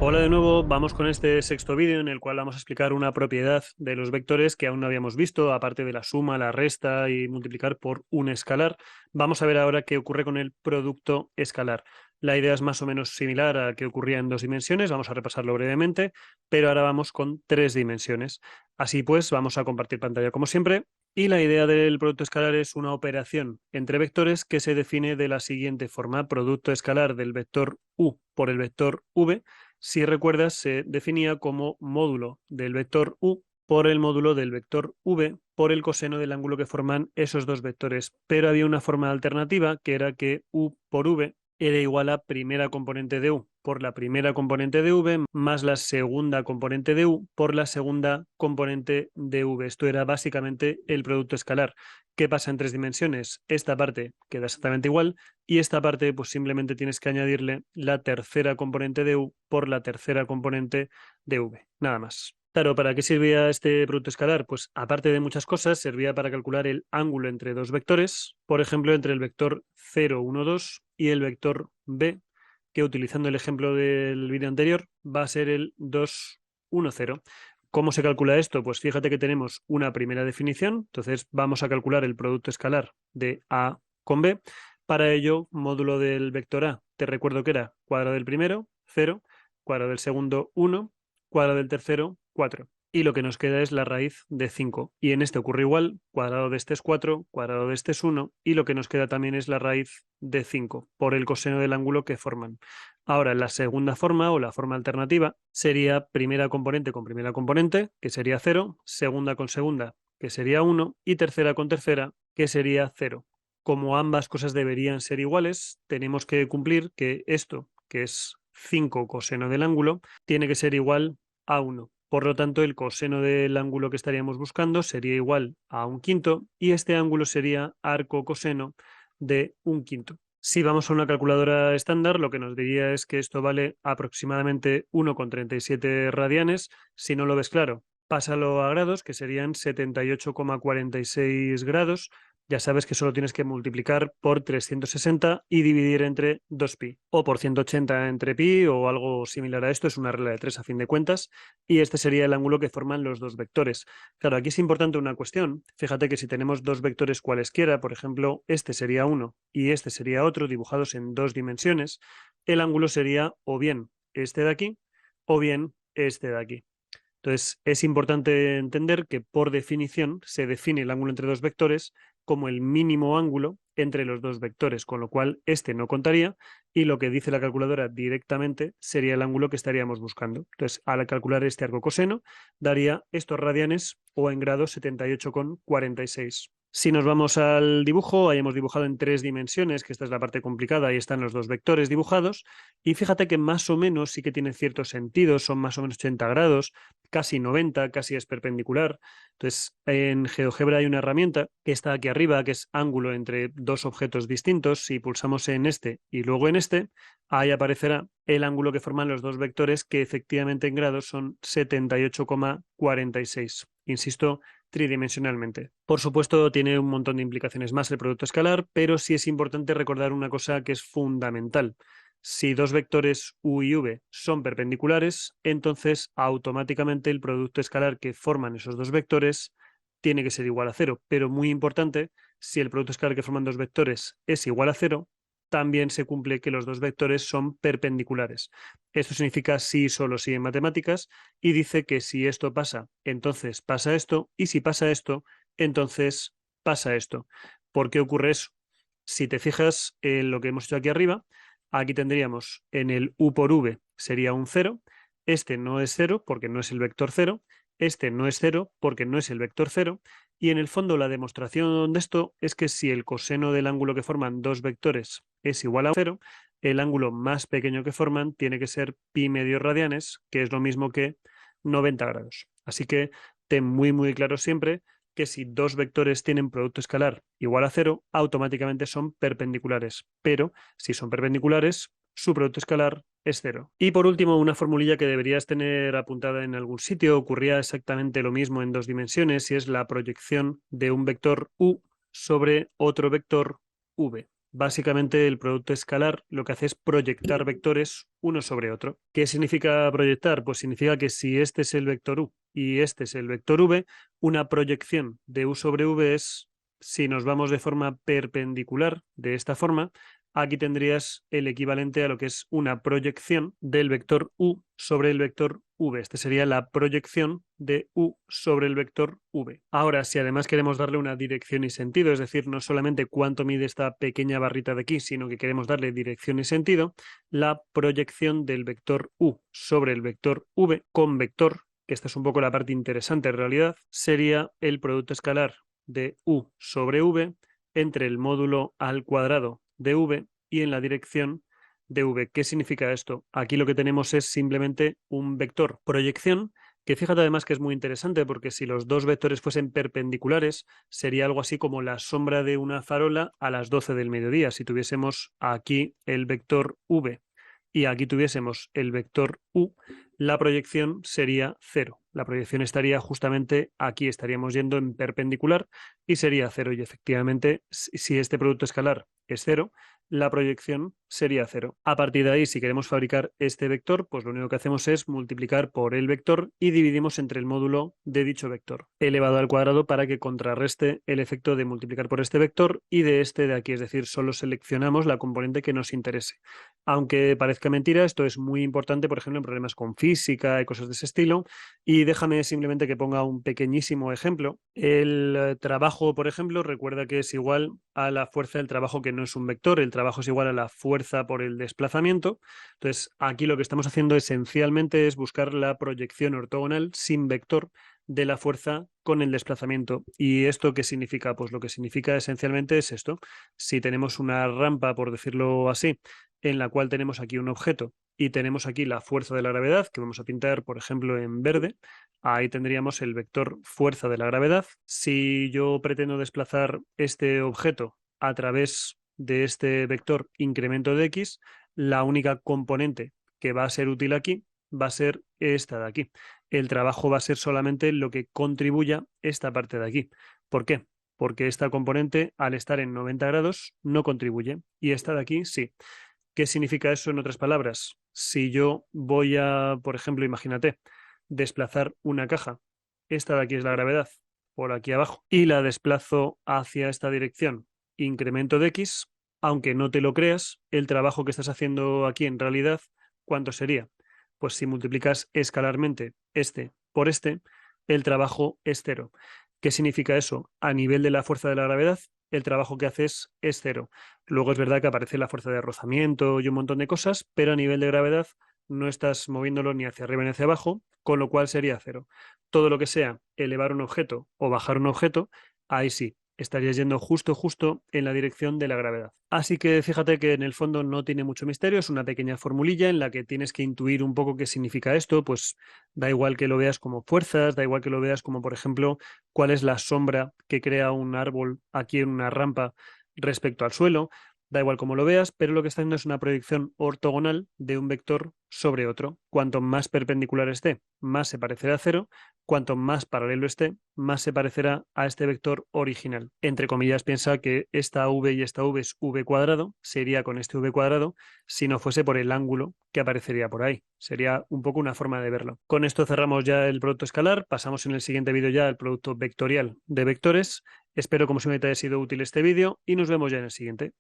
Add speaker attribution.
Speaker 1: Hola de nuevo, vamos con este sexto vídeo en el cual vamos a explicar una propiedad de los vectores que aún no habíamos visto, aparte de la suma, la resta y multiplicar por un escalar. Vamos a ver ahora qué ocurre con el producto escalar. La idea es más o menos similar a que ocurría en 2 dimensiones, vamos a repasarlo brevemente, pero ahora vamos con 3 dimensiones. Así pues, vamos a compartir pantalla como siempre. Y la idea del producto escalar es una operación entre vectores que se define de la siguiente forma: producto escalar del vector u por el vector v. Si recuerdas, se definía como módulo del vector u por el módulo del vector v por el coseno del ángulo que forman esos dos vectores. Pero había una forma alternativa que era que u por v era igual a primera componente de u por la primera componente de v más la segunda componente de u por la segunda componente de v. Esto era básicamente el producto escalar. ¿Qué pasa en 3 dimensiones? Esta parte queda exactamente igual y esta parte pues simplemente tienes que añadirle la tercera componente de u por la tercera componente de v. Nada más. Claro, ¿para qué servía este producto escalar? Pues aparte de muchas cosas, servía para calcular el ángulo entre dos vectores, por ejemplo, entre el vector 0, 1, 2 y el vector b, que utilizando el ejemplo del vídeo anterior va a ser el 2, 1, 0. ¿Cómo se calcula esto? Pues fíjate que tenemos una primera definición, entonces vamos a calcular el producto escalar de a con b. Para ello, módulo del vector a, te recuerdo que era cuadrado del primero, 0, cuadrado del segundo, 1, cuadrado del tercero, 4. Y lo que nos queda es la raíz de 5. Y en este ocurre igual, cuadrado de este es 4, cuadrado de este es 1, y lo que nos queda también es la raíz de 5, por el coseno del ángulo que forman. Ahora, la segunda forma o la forma alternativa sería primera componente con primera componente, que sería 0, segunda con segunda, que sería 1, y tercera con tercera, que sería 0. Como ambas cosas deberían ser iguales, tenemos que cumplir que esto, que es 5 coseno del ángulo, tiene que ser igual a 1. Por lo tanto, el coseno del ángulo que estaríamos buscando sería igual a un quinto y este ángulo sería arco coseno de un quinto. Si vamos a una calculadora estándar, lo que nos diría es que esto vale aproximadamente 1,37 radianes. Si no lo ves claro, pásalo a grados, que serían 78,46 grados. Ya sabes que solo tienes que multiplicar por 360 y dividir entre 2pi, o por 180 entre pi, o algo similar a esto. Es una regla de 3 a fin de cuentas, y este sería el ángulo que forman los dos vectores. Claro, aquí es importante una cuestión. Fíjate que si tenemos dos vectores cualesquiera, por ejemplo, este sería uno y este sería otro, dibujados en 2 dimensiones, el ángulo sería o bien este de aquí o bien este de aquí. Entonces, es importante entender que por definición se define el ángulo entre dos vectores como el mínimo ángulo entre los dos vectores, con lo cual este no contaría y lo que dice la calculadora directamente sería el ángulo que estaríamos buscando. Entonces, al calcular este arco coseno, daría estos radianes o en grados 78,46. Si nos vamos al dibujo, ahí hemos dibujado en 3 dimensiones, que esta es la parte complicada, ahí están los dos vectores dibujados, y fíjate que más o menos sí que tiene cierto sentido, son más o menos 80 grados, casi 90, casi es perpendicular. Entonces, en GeoGebra hay una herramienta que está aquí arriba, que es ángulo entre dos objetos distintos. Si pulsamos en este y luego en este, ahí aparecerá el ángulo que forman los dos vectores, que efectivamente en grados son 78,46. Insisto, tridimensionalmente. Por supuesto, tiene un montón de implicaciones más el producto escalar, pero sí es importante recordar una cosa que es fundamental. Si dos vectores u y v son perpendiculares, entonces automáticamente el producto escalar que forman esos dos vectores tiene que ser igual a cero. Pero muy importante, si el producto escalar que forman dos vectores es igual a cero, también se cumple que los dos vectores son perpendiculares. Esto significa sí, solo sí en matemáticas, y dice que si esto pasa, entonces pasa esto, y si pasa esto, entonces pasa esto. ¿Por qué ocurre eso? Si te fijas en lo que hemos hecho aquí arriba, aquí tendríamos en el u por v sería un 0, este no es 0 porque no es el vector 0, este no es 0 porque no es el vector 0, y en el fondo la demostración de esto es que si el coseno del ángulo que forman dos vectores es igual a 0, el ángulo más pequeño que forman tiene que ser pi medios radianes, que es lo mismo que 90 grados. Así que ten muy claro siempre que si dos vectores tienen producto escalar igual a 0, automáticamente son perpendiculares. Pero si son perpendiculares, su producto escalar es 0. Y por último, una formulilla que deberías tener apuntada en algún sitio, ocurría exactamente lo mismo en 2 dimensiones, y es la proyección de un vector u sobre otro vector v. Básicamente el producto escalar lo que hace es proyectar vectores uno sobre otro. ¿Qué significa proyectar? Pues significa que si este es el vector u y este es el vector v, una proyección de u sobre v es, si nos vamos de forma perpendicular, de esta forma, aquí tendrías el equivalente a lo que es una proyección del vector u sobre el vector v. Este sería la proyección de u sobre el vector v. Ahora, si además queremos darle una dirección y sentido, es decir, no solamente cuánto mide esta pequeña barrita de aquí, sino que queremos darle dirección y sentido, la proyección del vector u sobre el vector v con vector, que esta es un poco la parte interesante en realidad, sería el producto escalar de u sobre v entre el módulo al cuadrado de v y en la dirección de v. ¿Qué significa esto? Aquí lo que tenemos es simplemente un vector proyección, que fíjate además que es muy interesante porque si los dos vectores fuesen perpendiculares, sería algo así como la sombra de una farola a las 12 del mediodía. Si tuviésemos aquí el vector v y aquí tuviésemos el vector u, la proyección sería 0. La proyección estaría justamente aquí, estaríamos yendo en perpendicular y sería 0. Y efectivamente, si este producto escalar es 0, la proyección sería 0. A partir de ahí, si queremos fabricar este vector, pues lo único que hacemos es multiplicar por el vector y dividimos entre el módulo de dicho vector, elevado al cuadrado, para que contrarreste el efecto de multiplicar por este vector y de este de aquí, es decir, solo seleccionamos la componente que nos interese. Aunque parezca mentira, esto es muy importante, por ejemplo, en problemas con física y cosas de ese estilo. Y déjame simplemente que ponga un pequeñísimo ejemplo. El trabajo, por ejemplo, recuerda que es igual a la fuerza del trabajo, que no es un vector. El trabajo es igual a la fuerza por el desplazamiento. Entonces, aquí lo que estamos haciendo esencialmente es buscar la proyección ortogonal sin vector de la fuerza con el desplazamiento. ¿Y esto qué significa? Pues lo que significa esencialmente es esto. Si tenemos una rampa, por decirlo así, en la cual tenemos aquí un objeto y tenemos aquí la fuerza de la gravedad, que vamos a pintar, por ejemplo, en verde, ahí tendríamos el vector fuerza de la gravedad. Si yo pretendo desplazar este objeto a través de este vector incremento de x, la única componente que va a ser útil aquí va a ser esta de aquí. El trabajo va a ser solamente lo que contribuya esta parte de aquí. ¿Por qué? Porque esta componente, al estar en 90 grados, no contribuye y esta de aquí sí. ¿Qué significa eso en otras palabras? Si yo voy a, por ejemplo, imagínate, desplazar una caja, esta de aquí es la gravedad, por aquí abajo, y la desplazo hacia esta dirección, incremento de x, aunque no te lo creas, el trabajo que estás haciendo aquí en realidad, ¿cuánto sería? Pues si multiplicas escalarmente este por este, el trabajo es 0. ¿Qué significa eso? A nivel de la fuerza de la gravedad, el trabajo que haces es 0. Luego es verdad que aparece la fuerza de rozamiento y un montón de cosas, pero a nivel de gravedad no estás moviéndolo ni hacia arriba ni hacia abajo, con lo cual sería 0. Todo lo que sea elevar un objeto o bajar un objeto, ahí sí, estarías yendo justo en la dirección de la gravedad. Así que fíjate que en el fondo no tiene mucho misterio, es una pequeña formulilla en la que tienes que intuir un poco qué significa esto, pues da igual que lo veas como fuerzas, da igual que lo veas como, por ejemplo, cuál es la sombra que crea un árbol aquí en una rampa respecto al suelo. Da igual cómo lo veas, pero lo que está haciendo es una proyección ortogonal de un vector sobre otro. Cuanto más perpendicular esté, más se parecerá a 0. Cuanto más paralelo esté, más se parecerá a este vector original. Entre comillas, piensa que esta v y esta v es v cuadrado, se iría con este v cuadrado si no fuese por el ángulo que aparecería por ahí. Sería un poco una forma de verlo. Con esto cerramos ya el producto escalar, pasamos en el siguiente vídeo ya al producto vectorial de vectores. Espero como siempre te haya sido útil este vídeo y nos vemos ya en el siguiente.